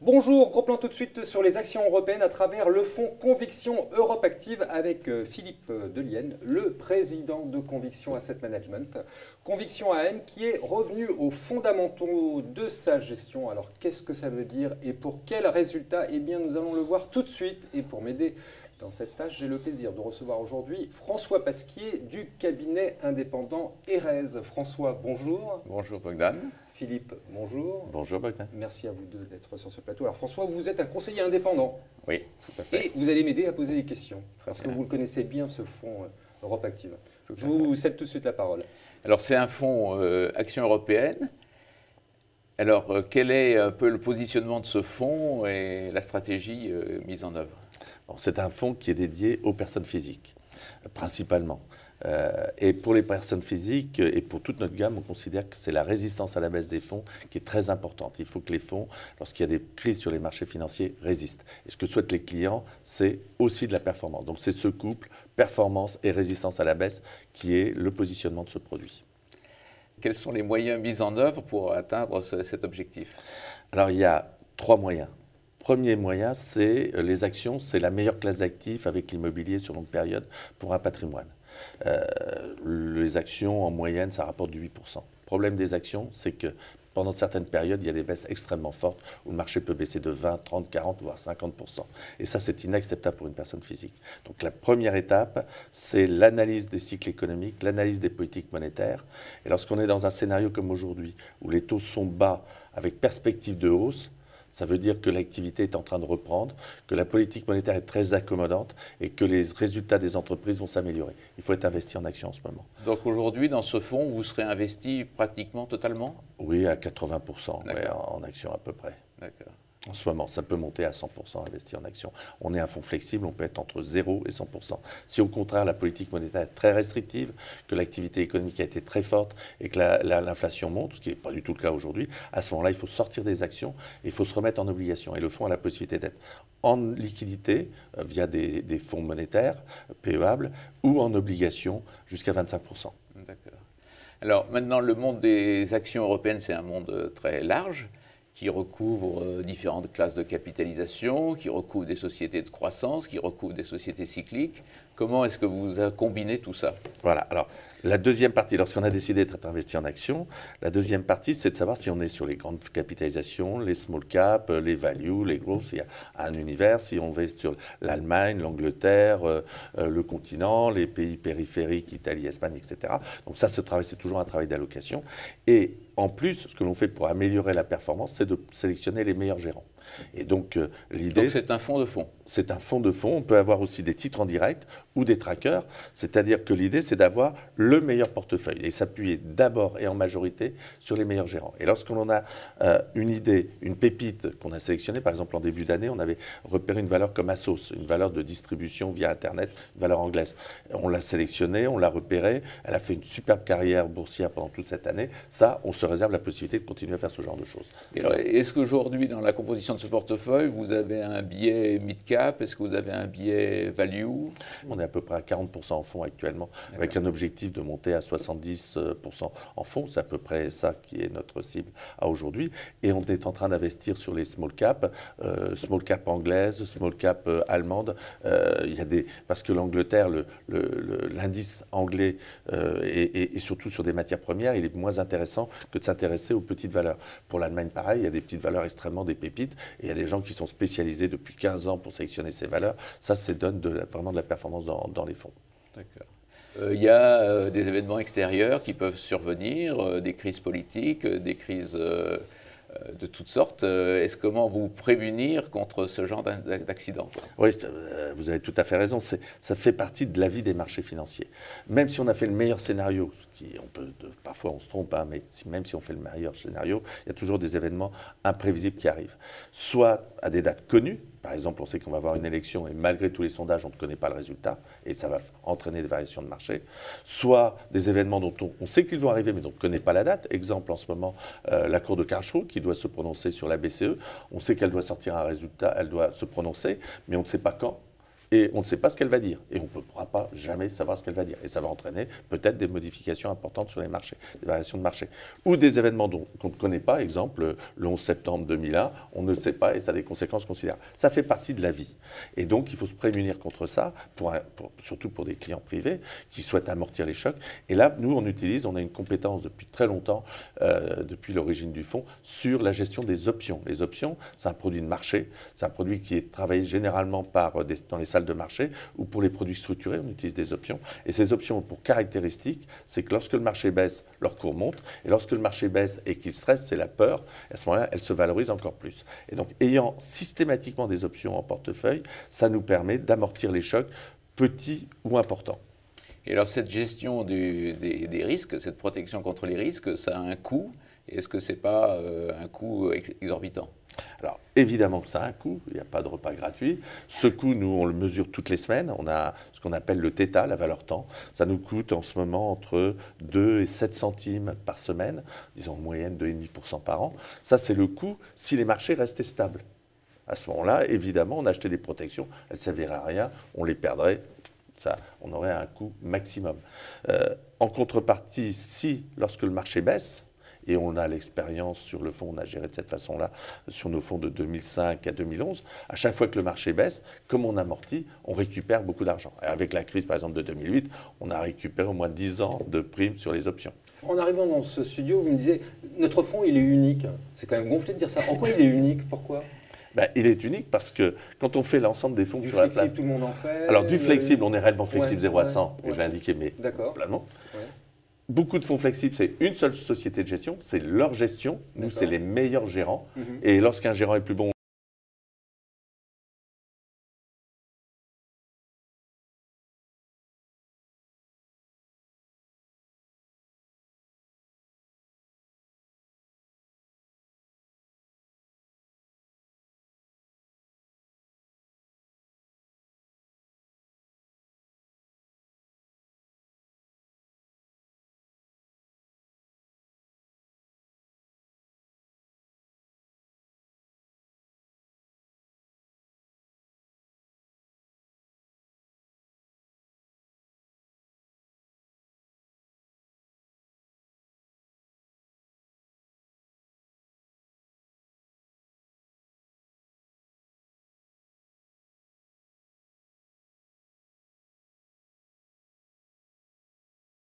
Bonjour, gros plan tout de suite sur les actions européennes à travers le fonds Conviction Europe Active avec Philippe Delienne, le président de Conviction Asset Management. Conviction AM qui est revenu aux fondamentaux de sa gestion. Alors qu'est-ce que ça veut dire et pour quels résultats? Eh bien nous allons le voir tout de suite. Et pour m'aider dans cette tâche, j'ai le plaisir de recevoir aujourd'hui François Pasquier du cabinet indépendant Erez. François, bonjour. Bonjour Bogdan. Philippe, bonjour. Bonjour Bogdan. Merci à vous deux d'être sur ce plateau. Alors François, vous êtes un conseiller indépendant. Oui, tout à fait. Et vous allez m'aider à poser des questions, parce que vous le connaissez bien, ce fonds Europe Active. Je vous cède tout de suite la parole. Alors c'est un fonds Action européenne. Alors quel est un peu le positionnement de ce fonds et la stratégie mise en œuvre? Bon, c'est un fonds qui est dédié aux personnes physiques, principalement. Et pour les personnes physiques et pour toute notre gamme, on considère que c'est la résistance à la baisse des fonds qui est très importante. Il faut que les fonds, lorsqu'il y a des crises sur les marchés financiers, résistent. Et ce que souhaitent les clients, c'est aussi de la performance. Donc c'est ce couple, performance et résistance à la baisse, qui est le positionnement de ce produit. Quels sont les moyens mis en œuvre pour atteindre cet objectif? Alors il y a 3 moyens. Premier moyen, c'est les actions, c'est la meilleure classe d'actifs avec l'immobilier sur longue période pour un patrimoine. Les actions, en moyenne, ça rapporte du 8%. Le problème des actions, c'est que pendant certaines périodes, il y a des baisses extrêmement fortes où le marché peut baisser de 20, 30, 40, voire 50%. Et ça, c'est inacceptable pour une personne physique. Donc la première étape, c'est l'analyse des cycles économiques, l'analyse des politiques monétaires. Et lorsqu'on est dans un scénario comme aujourd'hui, où les taux sont bas avec perspective de hausse, ça veut dire que l'activité est en train de reprendre, que la politique monétaire est très accommodante et que les résultats des entreprises vont s'améliorer. Il faut être investi en actions en ce moment. Donc aujourd'hui, dans ce fonds, vous serez investi pratiquement totalement? Oui, à 80%, ouais, en actions à peu près. D'accord. En ce moment, ça peut monter à 100% investi en actions. On est un fonds flexible, on peut être entre 0 et 100%. Si au contraire la politique monétaire est très restrictive, que l'activité économique a été très forte et que l'inflation monte, ce qui n'est pas du tout le cas aujourd'hui, à ce moment-là, il faut sortir des actions et il faut se remettre en obligations. Et le fonds a la possibilité d'être en liquidité via des fonds monétaires PEables ou en obligations jusqu'à 25%. D'accord. Alors maintenant, le monde des actions européennes, c'est un monde très large, qui recouvre différentes classes de capitalisation, qui recouvre des sociétés de croissance, qui recouvre des sociétés cycliques. Comment est-ce que vous combinez tout ça? Voilà. Alors, la deuxième partie, lorsqu'on a décidé d'être investi en actions, la deuxième partie, c'est de savoir si on est sur les grandes capitalisations, les small caps, les values, les growth, il y a un univers, si on va sur l'Allemagne, l'Angleterre, le continent, les pays périphériques, Italie, Espagne, etc. Donc ça, c'est toujours un travail d'allocation. Et en plus, ce que l'on fait pour améliorer la performance, c'est de sélectionner les meilleurs gérants. Et donc, l'idée... Donc c'est un fonds de fonds. C'est un fonds de fonds. On peut avoir aussi des titres en direct ou des trackers. C'est-à-dire que l'idée, c'est d'avoir le meilleur portefeuille et s'appuyer d'abord et en majorité sur les meilleurs gérants. Et lorsqu'on a une idée, une pépite qu'on a sélectionnée, par exemple en début d'année, on avait repéré une valeur comme Asos, une valeur de distribution via Internet, une valeur anglaise. On l'a sélectionnée, on l'a repérée, elle a fait une superbe carrière boursière pendant toute cette année. Ça, on se réserve la possibilité de continuer à faire ce genre de choses. Est-ce qu'aujourd'hui, dans la composition de ce portefeuille, vous avez un biais mid-cap? Est-ce que vous avez un biais value? On est à peu près à 40% en fonds actuellement, avec un objectif de monter à 70% en fonds. C'est à peu près ça qui est notre cible à aujourd'hui. Et on est en train d'investir sur les small cap anglaises, small cap allemandes. Parce que l'Angleterre, l'indice anglais, et surtout sur des matières premières, il est moins intéressant que de s'intéresser aux petites valeurs. Pour l'Allemagne, pareil, il y a des petites valeurs extrêmement des pépites. Et il y a des gens qui sont spécialisés depuis 15 ans pour sélectionner ces valeurs. Ça donne vraiment de la performance dans les fonds. D'accord. Il y a des événements extérieurs qui peuvent survenir, des crises politiques, des crises de toutes sortes. Comment vous prémunir contre ce genre d'accident? Oui, vous avez tout à fait raison. Ça fait partie de la vie des marchés financiers. Même si on a fait le meilleur scénario, parfois on se trompe, hein, mais même si on fait le meilleur scénario, il y a toujours des événements imprévisibles qui arrivent. Soit à des dates connues. Par exemple, on sait qu'on va avoir une élection et malgré tous les sondages, on ne connaît pas le résultat et ça va entraîner des variations de marché. Soit des événements dont on sait qu'ils vont arriver mais dont on ne connaît pas la date. Exemple en ce moment, la Cour de Karlsruhe qui doit se prononcer sur la BCE. On sait qu'elle doit sortir un résultat, elle doit se prononcer, mais on ne sait pas quand. et on ne sait pas ce qu'elle va dire. Et on ne pourra pas jamais savoir ce qu'elle va dire. Et ça va entraîner peut-être des modifications importantes sur les marchés, des variations de marché. Ou des événements qu'on ne connaît pas, exemple le 11 septembre 2001, on ne le sait pas et ça a des conséquences considérables. Ça fait partie de la vie. Et donc il faut se prémunir contre ça, surtout pour des clients privés qui souhaitent amortir les chocs. Et là, nous, on a une compétence depuis très longtemps, depuis l'origine du fonds, sur la gestion des options. Les options, c'est un produit de marché, c'est un produit qui est travaillé généralement dans les salles de marché, ou pour les produits structurés, on utilise des options. Et ces options ont pour caractéristique, c'est que lorsque le marché baisse, leur cours monte, et lorsque le marché baisse et qu'il stresse, c'est la peur, et à ce moment-là, elles se valorisent encore plus. Et donc, ayant systématiquement des options en portefeuille, ça nous permet d'amortir les chocs, petits ou importants. Et alors, cette gestion des risques, cette protection contre les risques, ça a un coût. Est-ce que ce n'est pas un coût exorbitant ? Alors, évidemment que ça a un coût, il n'y a pas de repas gratuit. Ce coût, nous, on le mesure toutes les semaines. On a ce qu'on appelle le θ, la valeur temps. Ça nous coûte en ce moment entre 2 et 7 centimes par semaine, disons en moyenne 2,5% par an. Ça, c'est le coût si les marchés restaient stables. À ce moment-là, évidemment, on achetait des protections, elles ne serviraient à rien, on les perdrait. Ça, on aurait un coût maximum. En contrepartie, lorsque le marché baisse, et on a l'expérience sur le fonds, on a géré de cette façon-là sur nos fonds de 2005 à 2011. À chaque fois que le marché baisse, comme on amortit, on récupère beaucoup d'argent. Avec la crise, par exemple, de 2008, on a récupéré au moins 10 ans de primes sur les options. En arrivant dans ce studio, vous me disiez, notre fonds, il est unique. C'est quand même gonflé de dire ça. En quoi il est unique? Pourquoi? Il est unique parce que quand on fait l'ensemble des fonds sur la place... Du flexible, tout le monde en fait. Alors, du flexible, on est réellement flexible 0 à 100, et je l'ai indiqué, mais planement. Beaucoup de fonds flexibles, c'est une seule société de gestion, c'est leur gestion. Nous, c'est les meilleurs gérants. Et lorsqu'un gérant est plus bon,